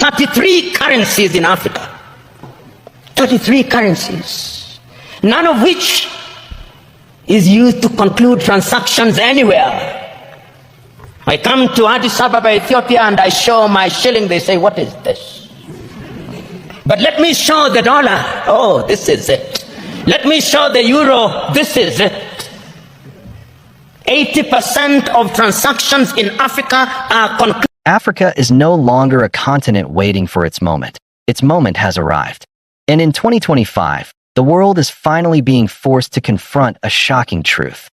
33 currencies in Africa. 33 currencies. None of which is used to conclude transactions anywhere. I come to Addis Ababa, Ethiopia, and I show my shilling. They say, what is this? But let me show the dollar. Oh, this is it. Let me show the euro. This is it. 80% of transactions in Africa are concluded. Africa is no longer a continent waiting for its moment. Its moment has arrived. And in 2025, the world is finally being forced to confront a shocking truth.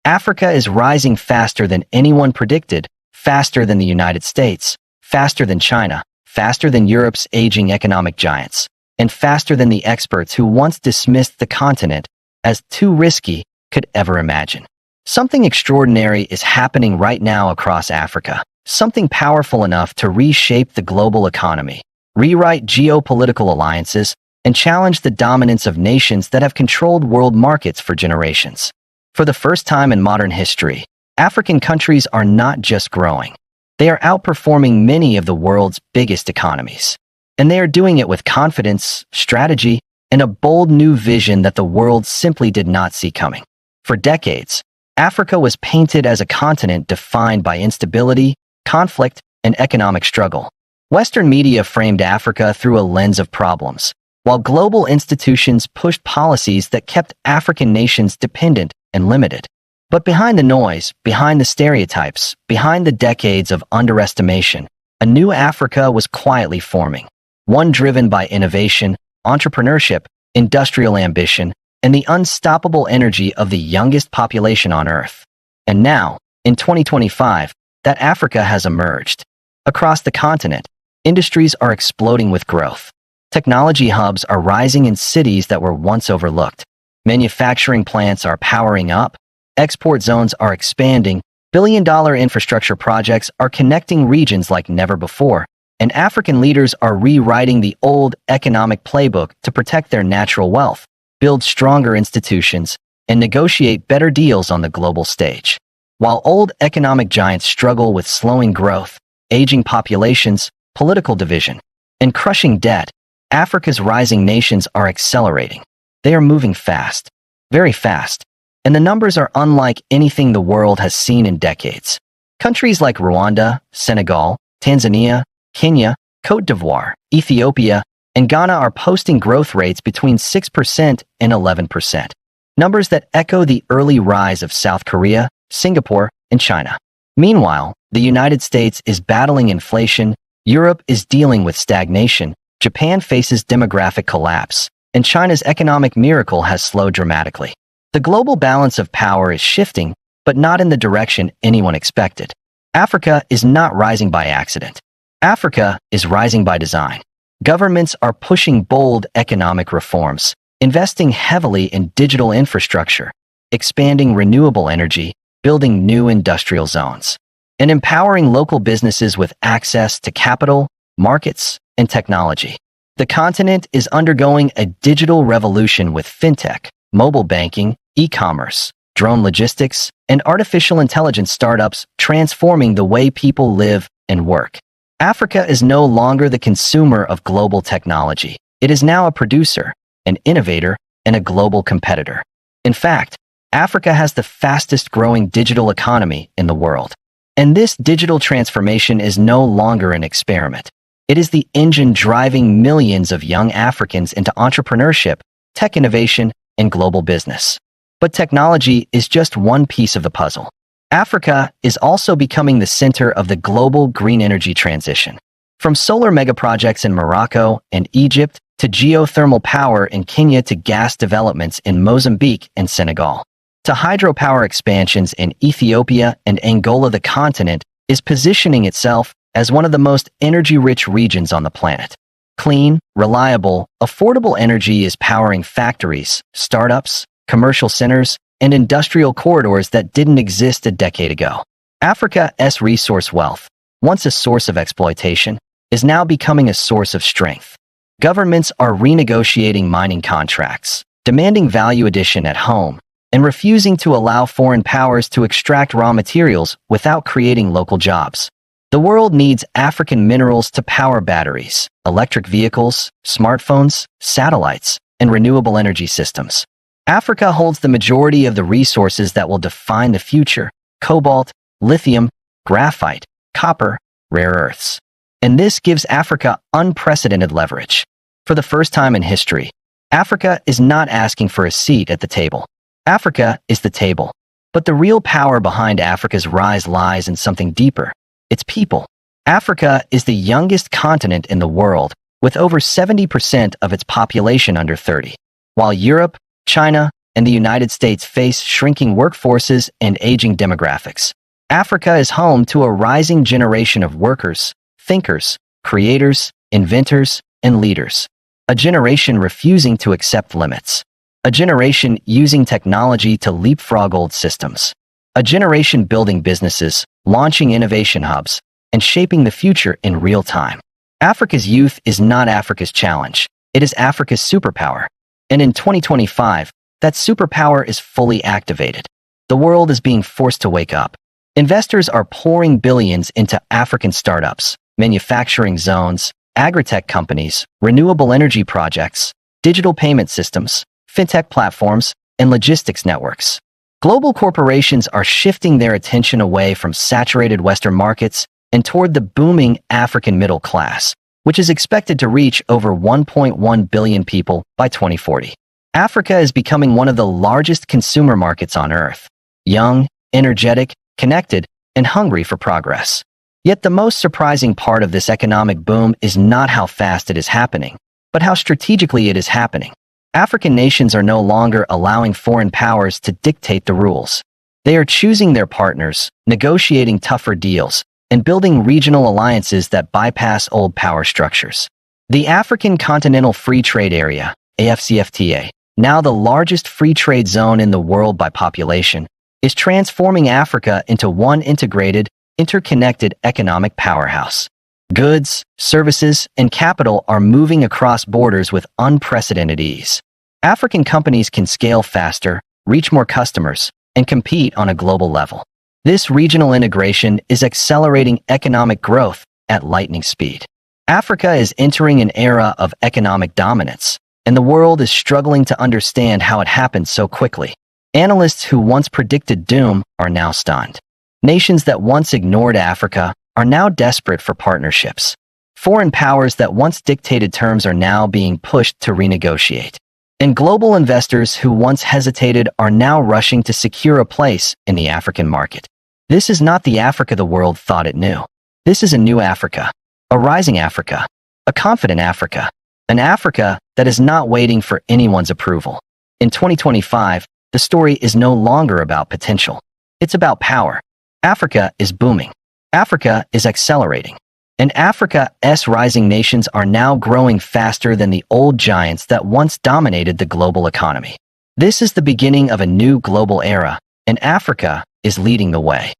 Africa is rising faster than anyone predicted, faster than the United States, faster than China, faster than Europe's aging economic giants, and faster than the experts who once dismissed the continent as too risky could ever imagine. Something extraordinary is happening right now across Africa, something powerful enough to reshape the global economy, rewrite geopolitical alliances, and challenge the dominance of nations that have controlled world markets for generations. For the first time in modern history, African countries are not just growing. They are outperforming many of the world's biggest economies. And they are doing it with confidence, strategy, and a bold new vision that the world simply did not see coming. For decades, Africa was painted as a continent defined by instability, conflict, and economic struggle. Western media framed Africa through a lens of problems, while global institutions pushed policies that kept African nations dependent and limited. But behind the noise, behind the stereotypes, behind the decades of underestimation, a new Africa was quietly forming, one driven by innovation, entrepreneurship, industrial ambition, and the unstoppable energy of the youngest population on Earth. And now, in 2025, that Africa has emerged. Across the continent, industries are exploding with growth. Technology hubs are rising in cities that were once overlooked. Manufacturing plants are powering up. Export zones are expanding. Billion-dollar infrastructure projects are connecting regions like never before. And African leaders are rewriting the old economic playbook to protect their natural wealth, build stronger institutions, and negotiate better deals on the global stage. While old economic giants struggle with slowing growth, aging populations, political division, and crushing debt, Africa's rising nations are accelerating. They are moving fast, very fast, and the numbers are unlike anything the world has seen in decades. Countries like Rwanda, Senegal, Tanzania, Kenya, Côte d'Ivoire, Ethiopia, and Ghana are posting growth rates between 6% and 11%, numbers that echo the early rise of South Korea, Singapore, and China. Meanwhile, the United States is battling inflation, Europe is dealing with stagnation, Japan faces demographic collapse, and China's economic miracle has slowed dramatically. The global balance of power is shifting, but not in the direction anyone expected. Africa is not rising by accident. Africa is rising by design. Governments are pushing bold economic reforms, investing heavily in digital infrastructure, expanding renewable energy, building new industrial zones, and empowering local businesses with access to capital, markets, and technology. The continent is undergoing a digital revolution with fintech, mobile banking, e-commerce, drone logistics, and artificial intelligence startups transforming the way people live and work. Africa is no longer the consumer of global technology. It is now a producer, an innovator, and a global competitor. In fact, Africa has the fastest growing digital economy in the world. And this digital transformation is no longer an experiment. It is the engine driving millions of young Africans into entrepreneurship, tech innovation, and global business. But technology is just one piece of the puzzle. Africa is also becoming the center of the global green energy transition. From solar megaprojects in Morocco and Egypt to geothermal power in Kenya to gas developments in Mozambique and Senegal, to hydropower expansions in Ethiopia and Angola, the continent is positioning itself as one of the most energy-rich regions on the planet. Clean, reliable, affordable energy is powering factories, startups, commercial centers, and industrial corridors that didn't exist a decade ago. Africa's resource wealth, once a source of exploitation, is now becoming a source of strength. Governments are renegotiating mining contracts, demanding value addition at home, and refusing to allow foreign powers to extract raw materials without creating local jobs. The world needs African minerals to power batteries, electric vehicles, smartphones, satellites, and renewable energy systems. Africa holds the majority of the resources that will define the future: cobalt, lithium, graphite, copper, rare earths. And this gives Africa unprecedented leverage. For the first time in history, Africa is not asking for a seat at the table. Africa is the table. But the real power behind Africa's rise lies in something deeper: its people. Africa is the youngest continent in the world, with over 70% of its population under 30. While Europe, China, and the United States face shrinking workforces and aging demographics, Africa is home to a rising generation of workers, thinkers, creators, inventors, and leaders. A generation refusing to accept limits. A generation using technology to leapfrog old systems. A generation building businesses, launching innovation hubs, and shaping the future in real time. Africa's youth is not Africa's challenge. It is Africa's superpower. And in 2025, that superpower is fully activated. The world is being forced to wake up. Investors are pouring billions into African startups, manufacturing zones, agritech companies, renewable energy projects, digital payment systems, fintech platforms, and logistics networks. Global corporations are shifting their attention away from saturated Western markets and toward the booming African middle class, which is expected to reach over 1.1 billion people by 2040. Africa is becoming one of the largest consumer markets on Earth. Young, energetic, connected, and hungry for progress. Yet the most surprising part of this economic boom is not how fast it is happening, but how strategically it is happening. African nations are no longer allowing foreign powers to dictate the rules. They are choosing their partners, negotiating tougher deals, and building regional alliances that bypass old power structures. The African Continental Free Trade Area, AfCFTA, now the largest free trade zone in the world by population, is transforming Africa into one integrated, interconnected economic powerhouse. Goods, services, and capital are moving across borders with unprecedented ease. African companies can scale faster, reach more customers, and compete on a global level. This regional integration is accelerating economic growth at lightning speed. Africa is entering an era of economic dominance, and the world is struggling to understand how it happened so quickly. Analysts who once predicted doom are now stunned. Nations that once ignored Africa are now desperate for partnerships. Foreign powers that once dictated terms are now being pushed to renegotiate. And global investors who once hesitated are now rushing to secure a place in the African market. This is not the Africa the world thought it knew. This is a new Africa, a rising Africa, a confident Africa, an Africa that is not waiting for anyone's approval. In 2025, the story is no longer about potential. It's about power. Africa is booming. Africa is accelerating. And Africa's rising nations are now growing faster than the old giants that once dominated the global economy. This is the beginning of a new global era, and Africa is leading the way.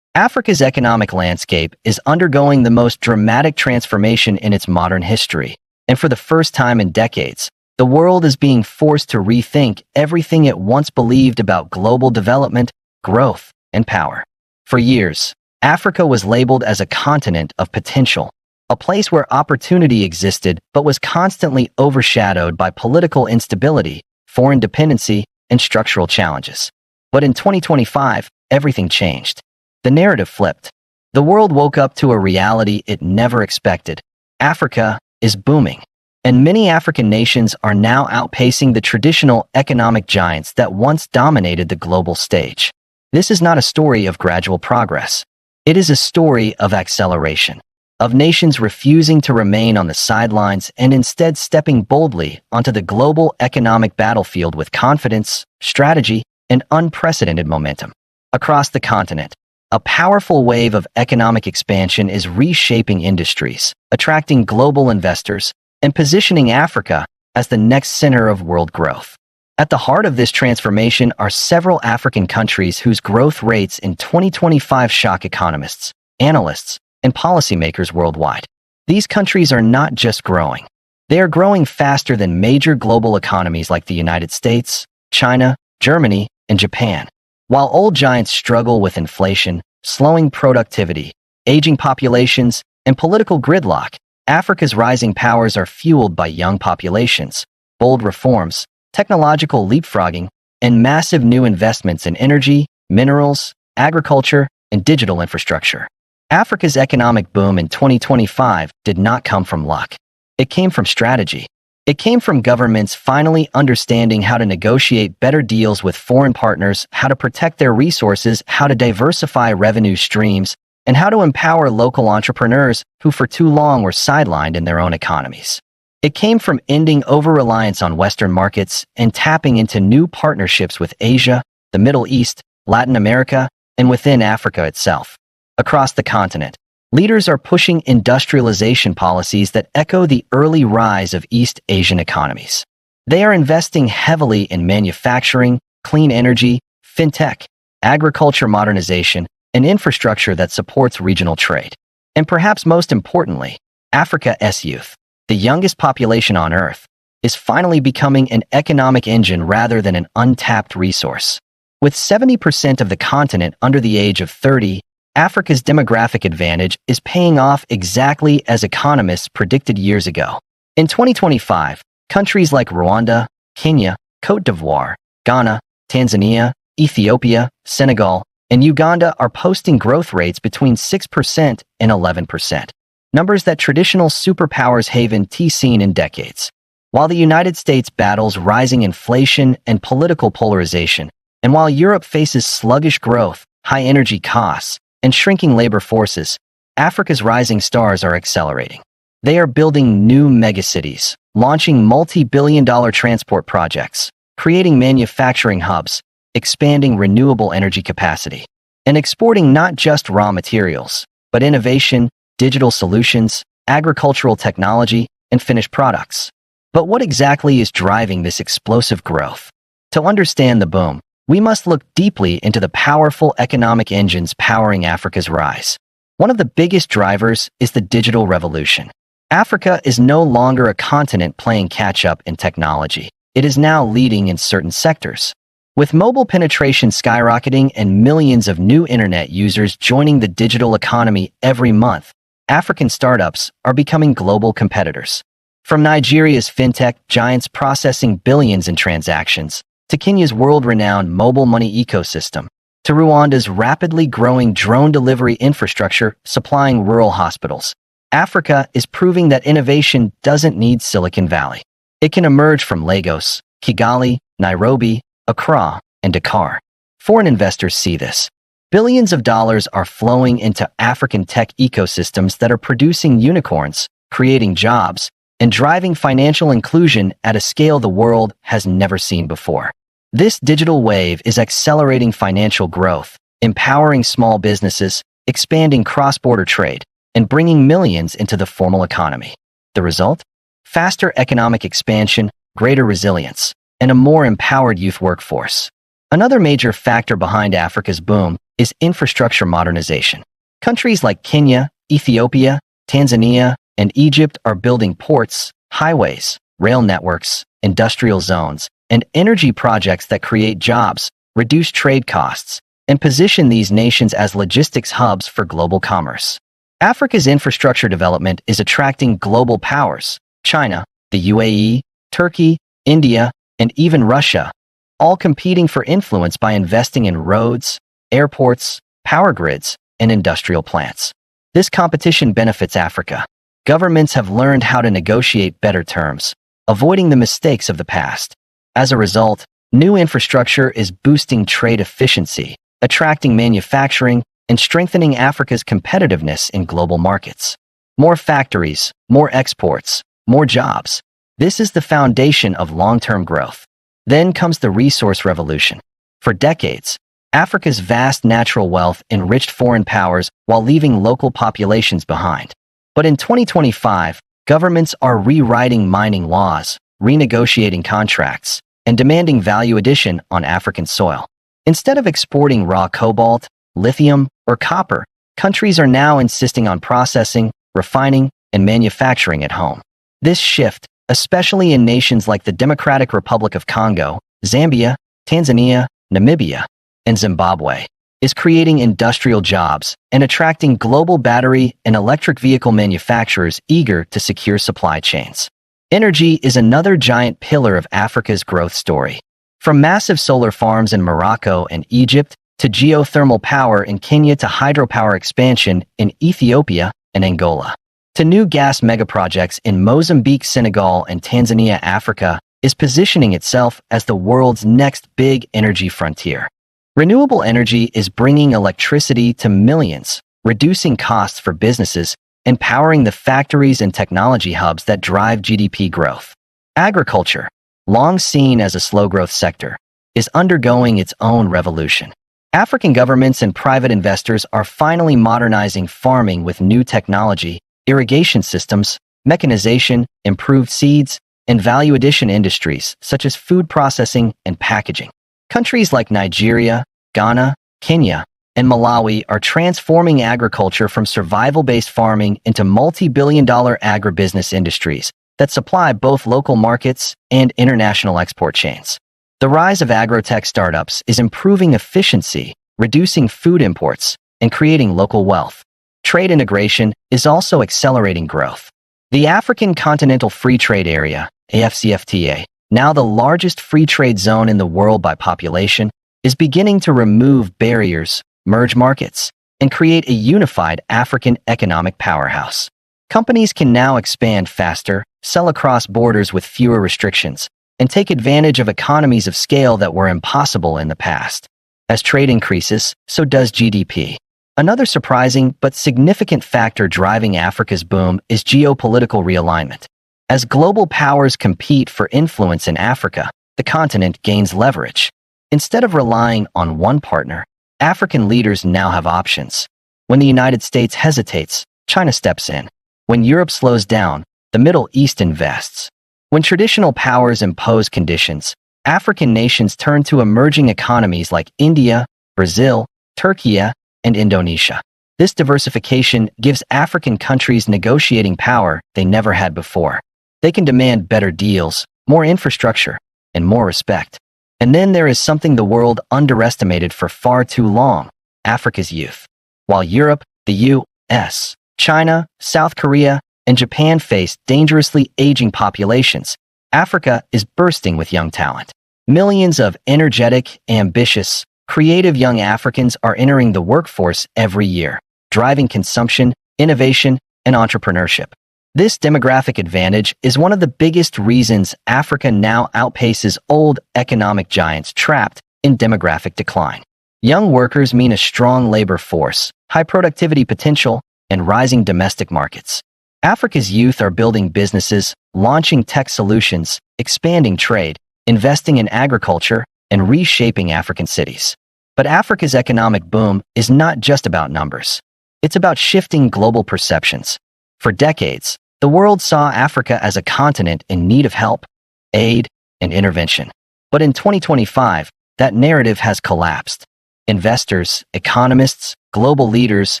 Africa's economic landscape is undergoing the most dramatic transformation in its modern history, and for the first time in decades, the world is being forced to rethink everything it once believed about global development, growth, and power. For years, Africa was labeled as a continent of potential, a place where opportunity existed but was constantly overshadowed by political instability, foreign dependency, and structural challenges. But in 2025, everything changed. The narrative flipped. The world woke up to a reality it never expected. Africa is booming, and many African nations are now outpacing the traditional economic giants that once dominated the global stage. This is not a story of gradual progress. It is a story of acceleration, of nations refusing to remain on the sidelines and instead stepping boldly onto the global economic battlefield with confidence, strategy, and unprecedented momentum. Across the continent, a powerful wave of economic expansion is reshaping industries, attracting global investors, and positioning Africa as the next center of world growth. At the heart of this transformation are several African countries whose growth rates in 2025 shock economists, analysts, and policymakers worldwide. These countries are not just growing. They are growing faster than major global economies like the United States, China, Germany, and Japan. While old giants struggle with inflation, slowing productivity, aging populations, and political gridlock, Africa's rising powers are fueled by young populations, bold reforms, technological leapfrogging, and massive new investments in energy, minerals, agriculture, and digital infrastructure. Africa's economic boom in 2025 did not come from luck. It came from strategy. It came from governments finally understanding how to negotiate better deals with foreign partners, how to protect their resources, how to diversify revenue streams, and how to empower local entrepreneurs who for too long were sidelined in their own economies. It came from ending over-reliance on Western markets and tapping into new partnerships with Asia, the Middle East, Latin America, and within Africa itself. Across the continent, leaders are pushing industrialization policies that echo the early rise of East Asian economies. They are investing heavily in manufacturing, clean energy, fintech, agriculture modernization, and infrastructure that supports regional trade. And perhaps most importantly, Africa's youth, the youngest population on Earth, is finally becoming an economic engine rather than an untapped resource. With 70% of the continent under the age of 30, Africa's demographic advantage is paying off exactly as economists predicted years ago. In 2025, countries like Rwanda, Kenya, Côte d'Ivoire, Ghana, Tanzania, Ethiopia, Senegal, and Uganda are posting growth rates between 6% and 11%, numbers that traditional superpowers haven't seen in decades. While the United States battles rising inflation and political polarization, and while Europe faces sluggish growth, high energy costs, and shrinking labor forces, Africa's rising stars are accelerating. They are building new megacities, launching multi-billion-dollar transport projects, creating manufacturing hubs, expanding renewable energy capacity, and exporting not just raw materials, but innovation, digital solutions, agricultural technology, and finished products. But what exactly is driving this explosive growth? To understand the boom, we must look deeply into the powerful economic engines powering Africa's rise. One of the biggest drivers is the digital revolution. Africa is no longer a continent playing catch-up in technology. It is now leading in certain sectors. With mobile penetration skyrocketing and millions of new internet users joining the digital economy every month, African startups are becoming global competitors. From Nigeria's fintech giants processing billions in transactions, to Kenya's world-renowned mobile money ecosystem, to Rwanda's rapidly growing drone delivery infrastructure supplying rural hospitals, Africa is proving that innovation doesn't need Silicon Valley. It can emerge from Lagos, Kigali, Nairobi, Accra, and Dakar. Foreign investors see this. Billions of dollars are flowing into African tech ecosystems that are producing unicorns, creating jobs, and driving financial inclusion at a scale the world has never seen before. This digital wave is accelerating financial growth, empowering small businesses, expanding cross-border trade, and bringing millions into the formal economy. The result? Faster economic expansion, greater resilience, and a more empowered youth workforce. Another major factor behind Africa's boom is infrastructure modernization. Countries like Kenya, Ethiopia, Tanzania, and Egypt are building ports, highways, rail networks, industrial zones, and energy projects that create jobs, reduce trade costs, and position these nations as logistics hubs for global commerce. Africa's infrastructure development is attracting global powers, China, the UAE, Turkey, India, and even Russia, all competing for influence by investing in roads, airports, power grids, and industrial plants. This competition benefits Africa. Governments have learned how to negotiate better terms, avoiding the mistakes of the past. As a result, new infrastructure is boosting trade efficiency, attracting manufacturing, and strengthening Africa's competitiveness in global markets. More factories, more exports, more jobs. This is the foundation of long-term growth. Then comes the resource revolution. For decades, Africa's vast natural wealth enriched foreign powers while leaving local populations behind. But in 2025, governments are rewriting mining laws, renegotiating contracts, and demanding value addition on African soil. Instead of exporting raw cobalt, lithium, or copper, countries are now insisting on processing, refining, and manufacturing at home. This shift, especially in nations like the Democratic Republic of Congo, Zambia, Tanzania, Namibia, and Zimbabwe, is creating industrial jobs and attracting global battery and electric vehicle manufacturers eager to secure supply chains. Energy is another giant pillar of Africa's growth story. From massive solar farms in Morocco and Egypt to geothermal power in Kenya to hydropower expansion in Ethiopia and Angola, to new gas megaprojects in Mozambique, Senegal, and Tanzania, Africa is positioning itself as the world's next big energy frontier. Renewable energy is bringing electricity to millions, reducing costs for businesses, and powering the factories and technology hubs that drive GDP growth. Agriculture, long seen as a slow-growth sector, is undergoing its own revolution. African governments and private investors are finally modernizing farming with new technology, irrigation systems, mechanization, improved seeds, and value-addition industries such as food processing and packaging. Countries like Nigeria, Ghana, Kenya, and Malawi are transforming agriculture from survival-based farming into multi-billion-dollar agribusiness industries that supply both local markets and international export chains. The rise of agrotech startups is improving efficiency, reducing food imports, and creating local wealth. Trade integration is also accelerating growth. The African Continental Free Trade Area, AfCFTA, now the largest free trade zone in the world by population, is beginning to remove barriers, merge markets, and create a unified African economic powerhouse. Companies can now expand faster, sell across borders with fewer restrictions, and take advantage of economies of scale that were impossible in the past. As trade increases, so does GDP. Another surprising but significant factor driving Africa's boom is geopolitical realignment. As global powers compete for influence in Africa, the continent gains leverage. Instead of relying on one partner, African leaders now have options. When the United States hesitates, China steps in. When Europe slows down, the Middle East invests. When traditional powers impose conditions, African nations turn to emerging economies like India, Brazil, Turkey, and Indonesia. This diversification gives African countries negotiating power they never had before. They can demand better deals, more infrastructure, and more respect. And then there is something the world underestimated for far too long: Africa's youth. While Europe, the US, China, South Korea, and Japan face dangerously aging populations, Africa is bursting with young talent. Millions of energetic, ambitious, creative young Africans are entering the workforce every year, driving consumption, innovation, and entrepreneurship. This demographic advantage is one of the biggest reasons Africa now outpaces old economic giants trapped in demographic decline. Young workers mean a strong labor force, high productivity potential, and rising domestic markets. Africa's youth are building businesses, launching tech solutions, expanding trade, investing in agriculture, and reshaping African cities. But Africa's economic boom is not just about numbers. It's about shifting global perceptions. For decades, the world saw Africa as a continent in need of help, aid, and intervention. But in 2025, that narrative has collapsed. Investors, economists, global leaders,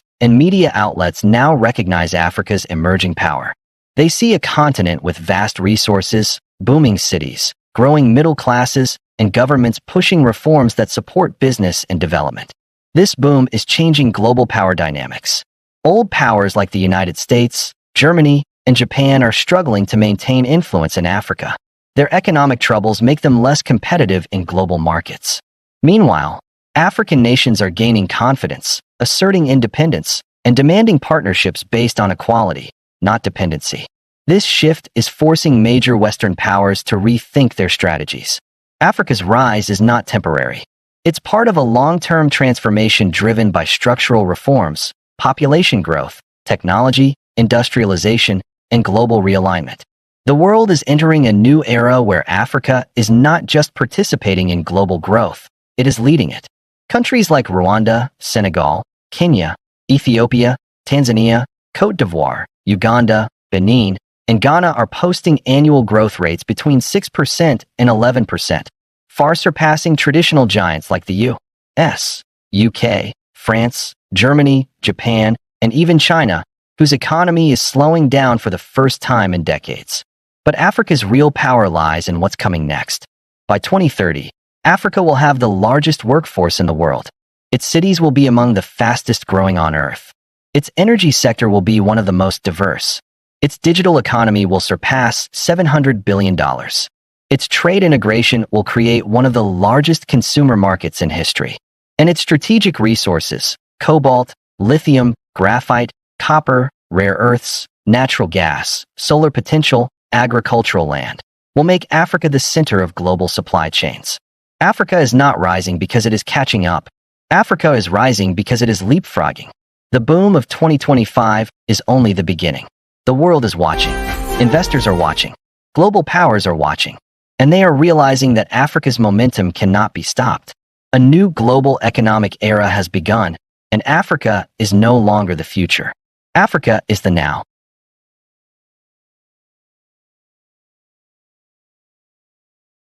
and media outlets now recognize Africa's emerging power. They see a continent with vast resources, booming cities, growing middle classes, and governments pushing reforms that support business and development. This boom is changing global power dynamics. Old powers like the United States, Germany, and Japan are struggling to maintain influence in Africa. Their economic troubles make them less competitive in global markets. Meanwhile, African nations are gaining confidence, asserting independence, and demanding partnerships based on equality, not dependency. This shift is forcing major Western powers to rethink their strategies. Africa's rise is not temporary. It's part of a long-term transformation driven by structural reforms, population growth, technology, industrialization, and global realignment. The world is entering a new era where Africa is not just participating in global growth, it is leading it. Countries like Rwanda, Senegal, Kenya, Ethiopia, Tanzania, Côte d'Ivoire, Uganda, Benin, and Ghana are posting annual growth rates between 6% and 11%, far surpassing traditional giants like the US, UK, France, Germany, Japan, and even China, whose economy is slowing down for the first time in decades. But Africa's real power lies in what's coming next. By 2030, Africa will have the largest workforce in the world. Its cities will be among the fastest growing on Earth. Its energy sector will be one of the most diverse. Its digital economy will surpass $700 billion. Its trade integration will create one of the largest consumer markets in history. And its strategic resources, cobalt, lithium, graphite, copper, rare earths, natural gas, solar potential, agricultural land, will make Africa the center of global supply chains. Africa is not rising because it is catching up. Africa is rising because it is leapfrogging. The boom of 2025 is only the beginning. The world is watching. Investors are watching. Global powers are watching. And they are realizing that Africa's momentum cannot be stopped. A new global economic era has begun, and Africa is no longer the future. Africa is the now.